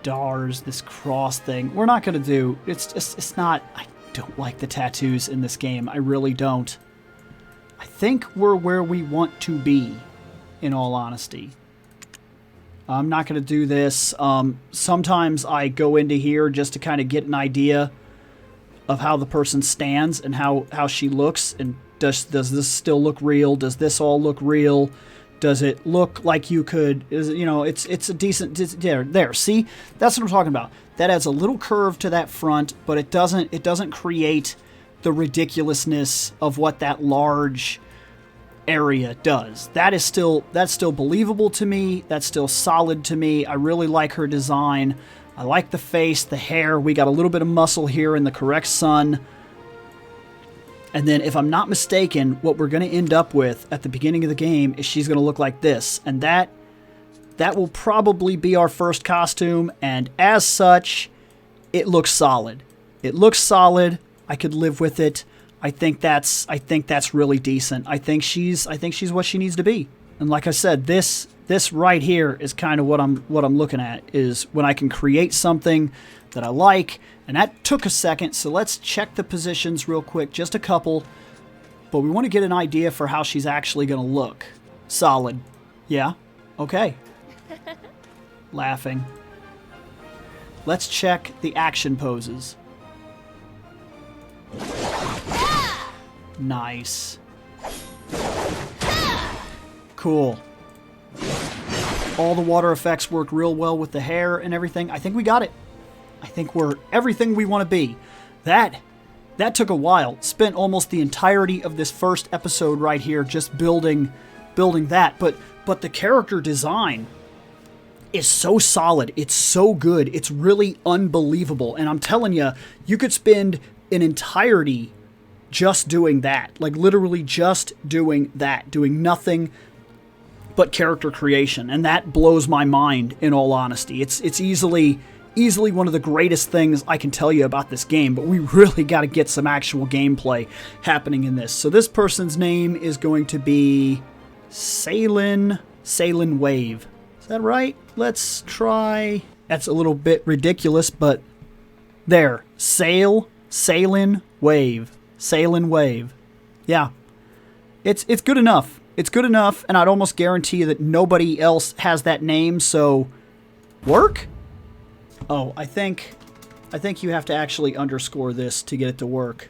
stars, this cross thing. We're not going to do... It's not... I don't like the tattoos in this game. I really don't. I think we're where we want to be, in all honesty. I'm not going to do this. Sometimes I go into here just to kind of get an idea of how the person stands and how she looks. And does this still look real? Does this all look real? Does it look like you could, it's a decent, there, see? That's what I'm talking about. That adds a little curve to that front, but it doesn't create the ridiculousness of what that large area does. That's still believable to me. That's still solid to me. I really like her design. I like the face, the hair. We got a little bit of muscle here in the correct sun. And then, if I'm not mistaken, what we're going to end up with at the beginning of the game is she's going to look like this. And that will probably be our first costume. And as such, it looks solid. It looks solid. I could live with it. I think that's really decent. I think she's what she needs to be. And like I said, this right here is kind of what I'm looking at, is when I can create something that I like. And that took a second, so let's check the positions real quick, just a couple. But we want to get an idea for how she's actually going to look. Solid. Yeah? Okay. Laughing. Let's check the action poses. Nice. Cool. All the water effects work real well with the hair and everything. I think we got it. I think we're everything we want to be. That took a while. Spent almost the entirety of this first episode right here just building that. But the character design is so solid. It's so good. It's really unbelievable. And I'm telling you, you could spend an entirety just doing that. Like literally just doing that. Doing nothing but character creation. And that blows my mind, in all honesty. It's easily one of the greatest things I can tell you about this game, but we really got to get some actual gameplay happening in this. So this person's name is going to be Sailin Wave. Is that right? Let's try. That's a little bit ridiculous, but there. Sailin Wave. Sailin Wave. Yeah. It's good enough. It's good enough, and I'd almost guarantee that nobody else has that name, so work? Oh, I think you have to actually underscore this to get it to work.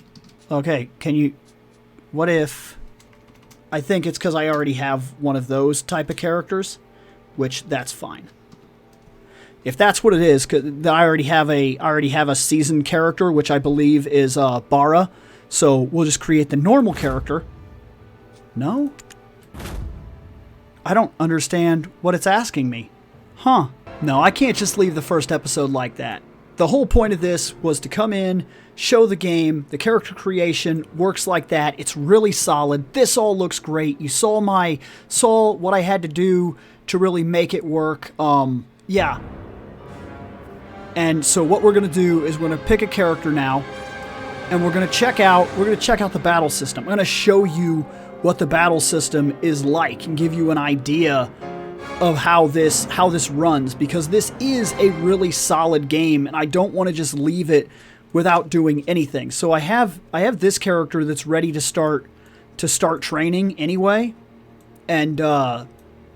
Okay, can you... What if... I think it's because I already have one of those type of characters, which that's fine. If that's what it is, cause I already have a seasoned character, which I believe is Bara, so we'll just create the normal character. No? I don't understand what it's asking me. Huh. No, I can't just leave the first episode like that. The whole point of this was to come in, show the game, the character creation works like that. It's really solid. This all looks great. You saw what I had to do to really make it work. Yeah. And so what we're going to do is we're going to pick a character now, and we're going to check out the battle system. I'm going to show you what the battle system is like and give you an idea of how this runs, because this is a really solid game and I don't want to just leave it without doing anything. So I have this character that's ready to start training anyway, and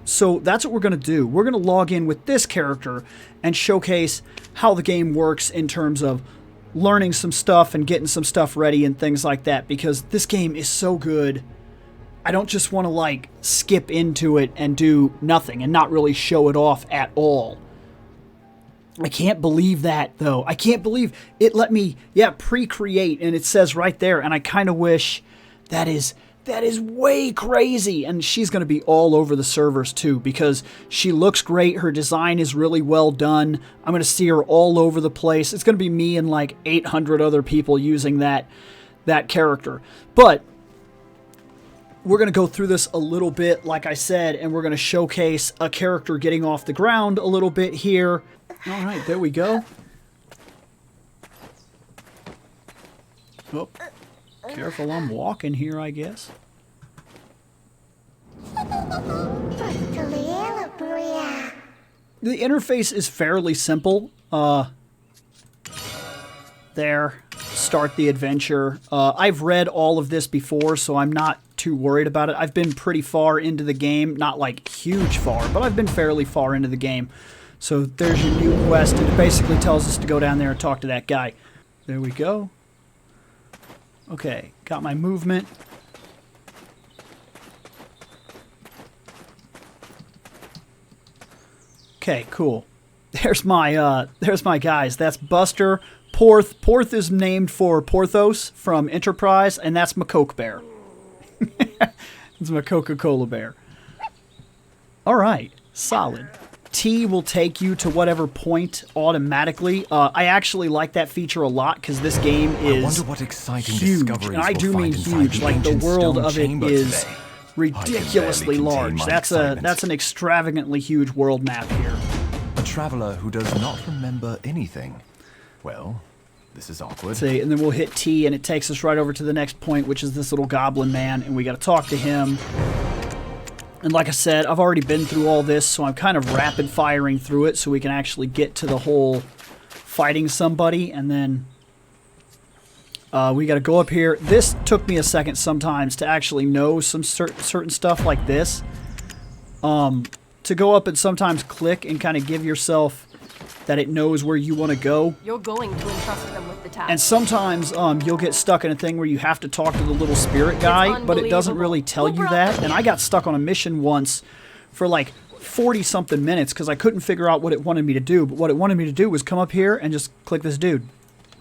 so that's what we're going to do. We're going to log in with this character and showcase how the game works in terms of learning some stuff and getting some stuff ready and things like that, because this game is so good. I don't just want to, like, skip into it and do nothing and not really show it off at all. I can't believe that, though. I can't believe it let me, pre-create, and it says right there, and I kind of wish that is way crazy. And she's going to be all over the servers, too, because she looks great. Her design is really well done. I'm going to see her all over the place. It's going to be me and, like, 800 other people using that character. But we're going to go through this a little bit, like I said, and we're going to showcase a character getting off the ground a little bit here. All right, there we go. Oh, careful, I'm walking here, I guess. The interface is fairly simple. There. Start the adventure. I've read all of this before, so I'm not too worried about it. I've been pretty far into the game. Not like huge far, but I've been fairly far into the game. So there's your new quest, and it basically tells us to go down there and talk to that guy. There we go. Okay, got my movement. Okay, cool. There's my guys. That's Buster. Porth is named for Porthos from Enterprise, and that's my Coke Bear. It's my Coca-Cola bear. All right, solid. T will take you to whatever point automatically. I actually like that feature a lot because this game is I wonder what exciting huge, discoveries and I do we'll mean find inside huge. the Like the ancient world stone of it chamber is today. ridiculously I can barely large. contain my That's excitement. an extravagantly huge world map here. A traveler who does not remember anything. Well, This is awkward. See, and then we'll hit T, and it takes us right over to the next point, which is this little goblin man, and we got to talk to him. And like I said, I've already been through all this, so I'm kind of rapid firing through it so we can actually get to the whole fighting somebody, and then we got to go up here. This took me a second sometimes to actually know some certain stuff like this. To go up and sometimes click and kind of give yourself that it knows where you want to go. You're going to entrust them with the task. And sometimes you'll get stuck in a thing where you have to talk to the little spirit guy, but it doesn't really tell you that. And I got stuck on a mission once for like 40-something minutes because I couldn't figure out what it wanted me to do. But what it wanted me to do was come up here and just click this dude.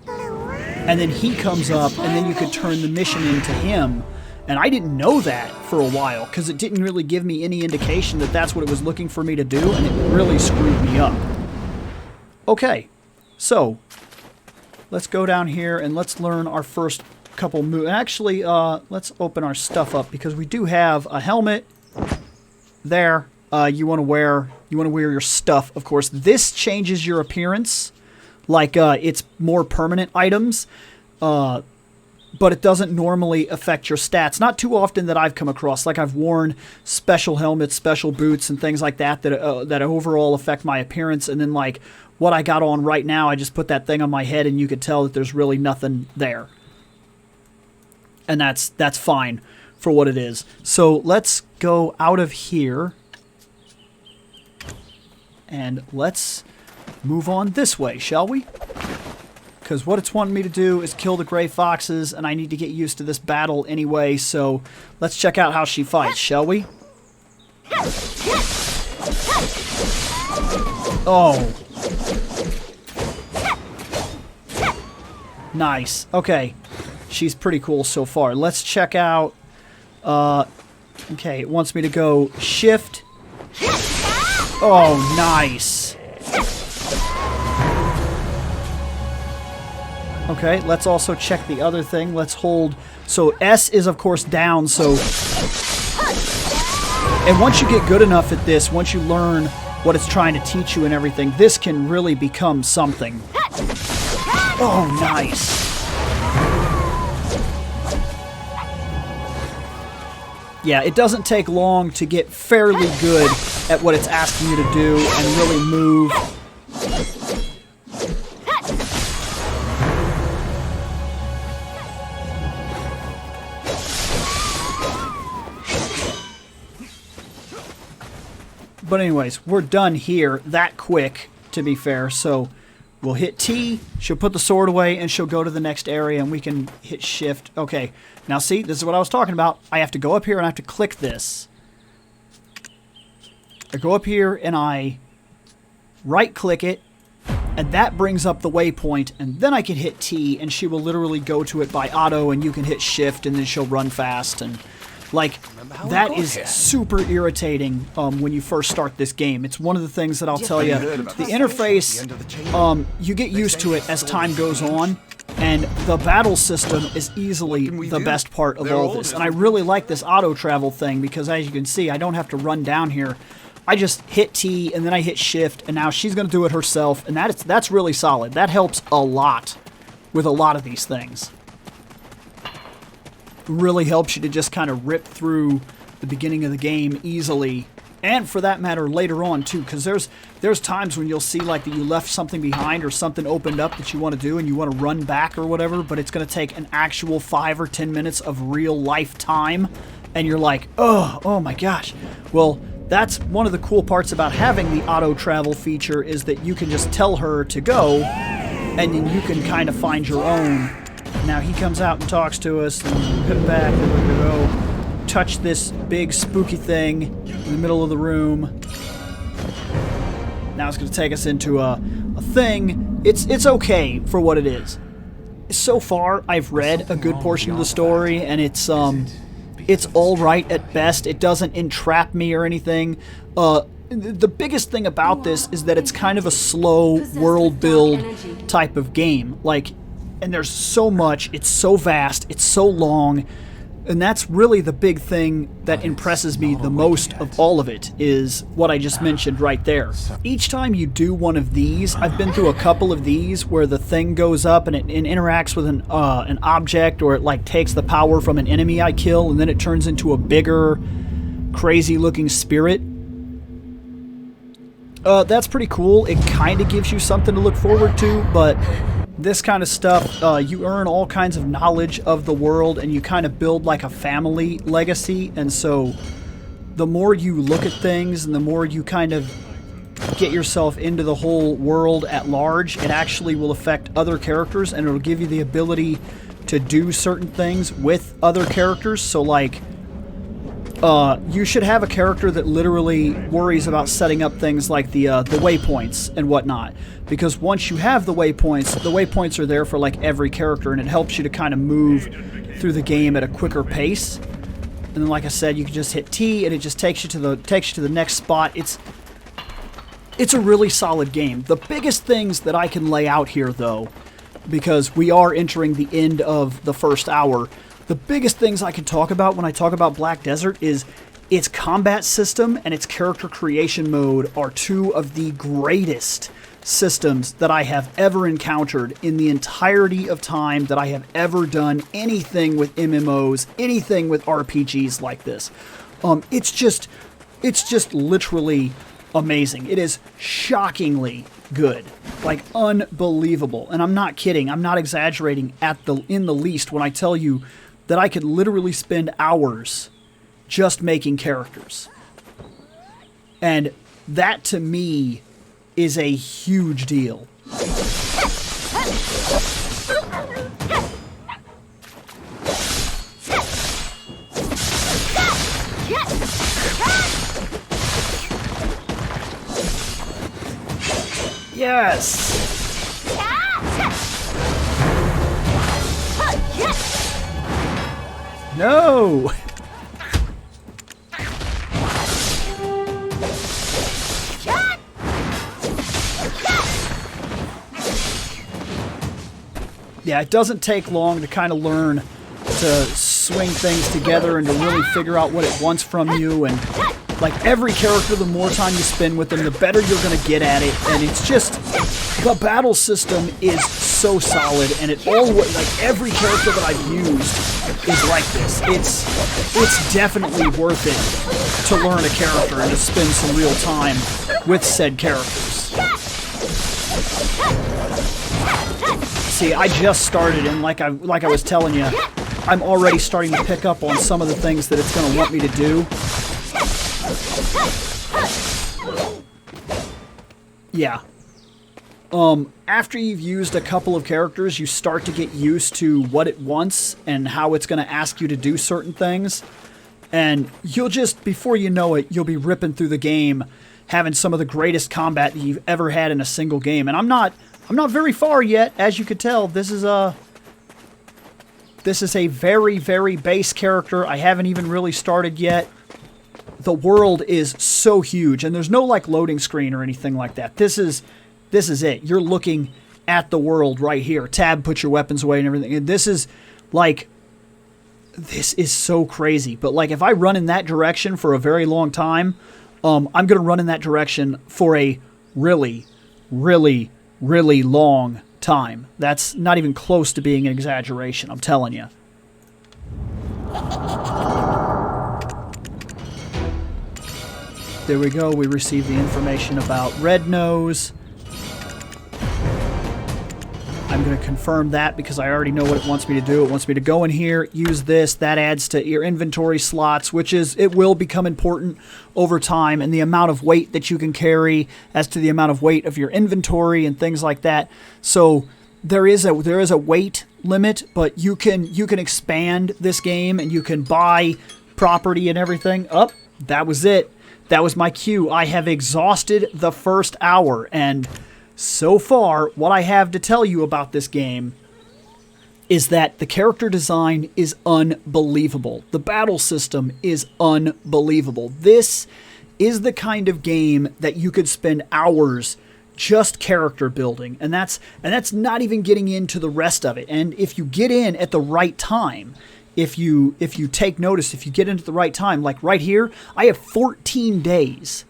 And then he comes up, and then you could turn the mission into him. And I didn't know that for a while because it didn't really give me any indication that that's what it was looking for me to do, and it really screwed me up. Okay, so let's go down here and let's learn our first couple moves. Actually, let's open our stuff up because we do have a helmet there. You want to wear your stuff, of course. This changes your appearance, like it's more permanent items, but it doesn't normally affect your stats. Not too often that I've come across. Like I've worn special helmets, special boots, and things like that that overall affect my appearance, and then like what I got on right now, I just put that thing on my head and you could tell that there's really nothing there. And that's fine for what it is. So let's go out of here and let's move on this way, shall we? Because what it's wanting me to do is kill the gray foxes, and I need to get used to this battle anyway, so let's check out how she fights, shall we? Oh. Nice. Okay. She's pretty cool so far. Let's check out... okay, it wants me to go shift. Oh, nice. Okay, let's also check the other thing. Let's hold... So S is, of course, down, so... And once you get good enough at this, once you learn what it's trying to teach you and everything, this can really become something. Oh, nice. Yeah, it doesn't take long to get fairly good at what it's asking you to do and really move. But anyways, we're done here that quick, to be fair, so we'll hit T, she'll put the sword away, and she'll go to the next area, and we can hit shift. Okay, now see, this is what I was talking about. I have to go up here, and I have to click this. I go up here, and I right-click it, and that brings up the waypoint, and then I can hit T, and she will literally go to it by auto, and you can hit shift, and then she'll run fast, and... Like, that is super irritating when you first start this game. It's one of the things that I'll tell you. The interface, you get used to it as time goes on, and the battle system is easily the best part of all this. And I really like this auto-travel thing because, as you can see, I don't have to run down here. I just hit T, and then I hit shift, and now she's going to do it herself, and that's really solid. That helps a lot with a lot of these things. Really helps you to just kind of rip through the beginning of the game easily, and for that matter later on too, because there's times when you'll see like that you left something behind or something opened up that you want to do and you want to run back or whatever, but it's going to take an actual 5 or 10 minutes of real life time, and you're like, oh my gosh. Well, that's one of the cool parts about having the auto travel feature, is that you can just tell her to go and then you can kind of find your own. Now he comes out and talks to us, and put it back, and we're going to go touch this big spooky thing in the middle of the room. Now it's going to take us into a thing. It's okay for what it is. So far, I've read a good portion of the story, and it's all right at best. It doesn't entrap me or anything. The biggest thing about this is that it's kind of a slow world build type of game. Like, and there's so much, it's so vast, it's so long, And that's really the big thing that impresses me the most of all of it, is what I just mentioned right there. Each time you do one of these, I've been through a couple of these where the thing goes up and it interacts with an object, or it like takes the power from an enemy I kill, and then it turns into a bigger, crazy-looking spirit. That's pretty cool. It kind of gives you something to look forward to, but this kind of stuff, you earn all kinds of knowledge of the world, and you kind of build like a family legacy. And so the more you look at things and the more you kind of get yourself into the whole world at large, it actually will affect other characters, and it'll give you the ability to do certain things with other characters. So like, you should have a character that literally worries about setting up things like the waypoints and whatnot. Because once you have the waypoints are there for like every character, and it helps you to kind of move through the game at a quicker pace. And then, like I said, you can just hit T, and it just takes you to the next spot. It's a really solid game. The biggest things that I can lay out here, though, because we are entering the end of the first hour, the biggest things I can talk about when I talk about Black Desert is its combat system and its character creation mode are two of the greatest systems that I have ever encountered in the entirety of time that I have ever done anything with MMOs, anything with RPGs like this. It's just literally amazing. It is shockingly good, like unbelievable. And I'm not kidding. I'm not exaggerating in the least when I tell you that I could literally spend hours just making characters. And that, to me, is a huge deal. Yes! No! Yeah, it doesn't take long to kind of learn to swing things together and to really figure out what it wants from you. And like every character, the more time you spend with them, the better you're going to get at it. And it's just, the battle system is so solid, and it always, like every character that I've used is like this. It's definitely worth it to learn a character and to spend some real time with said characters. See, I just started, and like I was telling you, I'm already starting to pick up on some of the things that it's going to want me to do. Yeah. After you've used a couple of characters, you start to get used to what it wants and how it's going to ask you to do certain things. And you'll just, before you know it, you'll be ripping through the game, having some of the greatest combat that you've ever had in a single game. And I'm not very far yet, as you could tell. This is a very, very base character. I haven't even really started yet. The world is so huge, and there's no like loading screen or anything like that. This is it. You're looking at the world right here. Tab, put your weapons away and everything. And this is so crazy. But like if I run in that direction for a very long time, I'm going to run in that direction for a really, really, really long time. That's not even close to being an exaggeration, I'm telling you. There we go. We received the information about Red Nose. I'm going to confirm that because I already know what it wants me to do. It wants me to go in here, use this. That adds to your inventory slots, it will become important over time, and the amount of weight that you can carry as to the amount of weight of your inventory and things like that. So there is a weight limit, but you can expand this game and you can buy property and everything. Oh, that was it. That was my cue. I have exhausted the first hour, and so far, what I have to tell you about this game is that the character design is unbelievable. The battle system is unbelievable. This is the kind of game that you could spend hours just character building, and that's not even getting into the rest of it. And if you get in at the right time, if you take notice, if you get into the right time, like right here, I have 14 days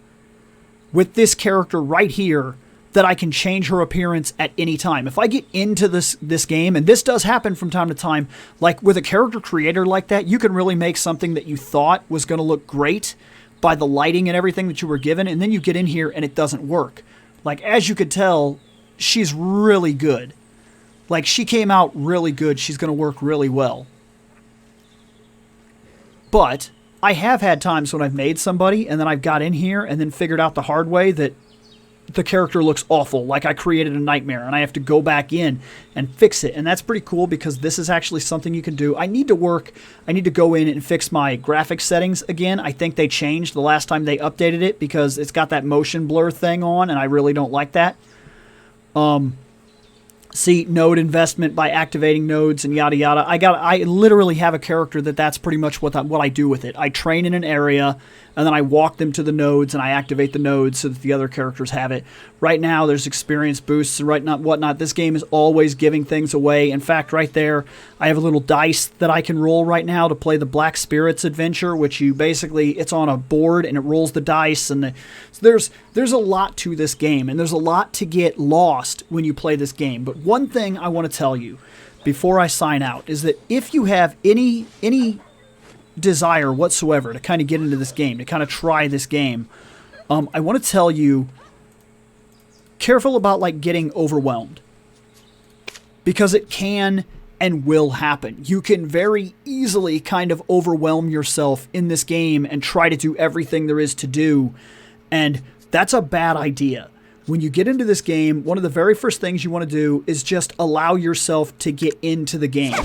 with this character right here that I can change her appearance at any time. If I get into this game, and this does happen from time to time, like with a character creator like that, you can really make something that you thought was going to look great by the lighting and everything that you were given, and then you get in here and it doesn't work. Like, as you could tell, she's really good. Like, she came out really good. She's going to work really well. But I have had times when I've made somebody and then I've got in here and then figured out the hard way that the character looks awful, like I created a nightmare and I have to go back in and fix it. And that's pretty cool because this is actually something you can do. I need to go in and fix my graphics settings again. I think they changed the last time they updated it because it's got that motion blur thing on and I really don't like that. See, node investment by activating nodes and yada yada. I literally have a character that's pretty much what I do with it. I train in an area and then I walk them to the nodes and I activate the nodes so that the other characters have it. Right now there's experience boosts and whatnot. This game is always giving things away. In fact, right there, I have a little dice that I can roll right now to play the Black Spirits adventure, which it's on a board and it rolls the dice. And so there's a lot to this game and there's a lot to get lost when you play this game. But one thing I want to tell you before I sign out is that if you have any desire whatsoever to kind of get into this game, to kind of try this game, I want to tell you, careful about like getting overwhelmed, because it can and will happen. You can very easily kind of overwhelm yourself in this game and try to do everything there is to do, and that's a bad idea. When you get into this game, one of the very first things you want to do is just allow yourself to get into the game.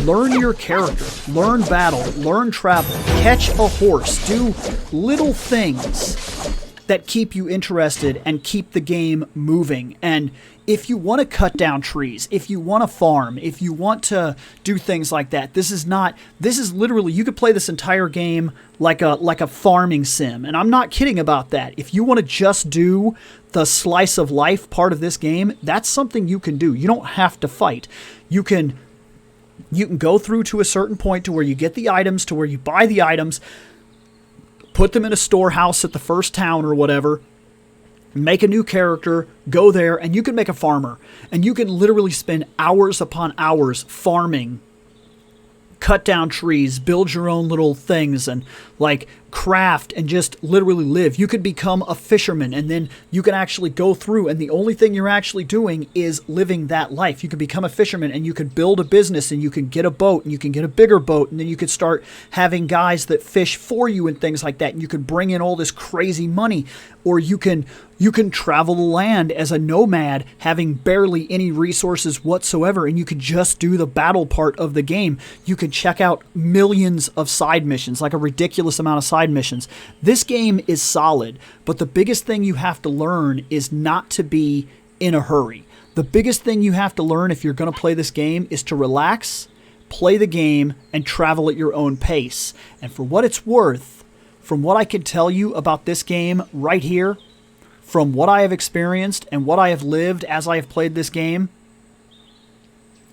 Learn your character, learn battle, learn travel, catch a horse, do little things that keep you interested and keep the game moving. And if you want to cut down trees, if you want to farm, if you want to do things like that, this is literally, you could play this entire game like a farming sim. And I'm not kidding about that. If you want to just do the slice of life part of this game, that's something you can do. You don't have to fight. You can go through to a certain point to where you get the items, to where you buy the items, put them in a storehouse at the first town or whatever, make a new character, go there, and you can make a farmer. And you can literally spend hours upon hours farming, cut down trees, build your own little things, and like craft and just literally live. You could become a fisherman and then you can actually go through and the only thing you're actually doing is living that life. You could become a fisherman and you could build a business and you can get a boat and you can get a bigger boat and then you could start having guys that fish for you and things like that, and you could bring in all this crazy money. Or you can travel the land as a nomad, having barely any resources whatsoever, and you could just do the battle part of the game. You could check out millions of side missions, like a ridiculous amount of side missions. This game is solid, but the biggest thing you have to learn is not to be in a hurry. The biggest thing you have to learn if you're going to play this game is to relax, play the game, and travel at your own pace. And for what it's worth, from what I can tell you about this game right here, from what I have experienced and what I have lived as I have played this game,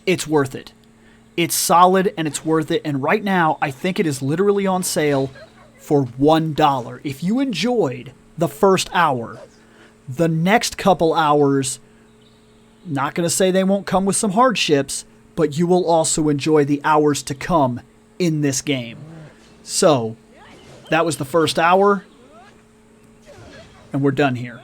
it's worth it. It's solid and it's worth it. And right now, I think it is literally on sale for $1. If you enjoyed the first hour, the next couple hours, not going to say they won't come with some hardships, but you will also enjoy the hours to come in this game. So, that was the first hour, and we're done here.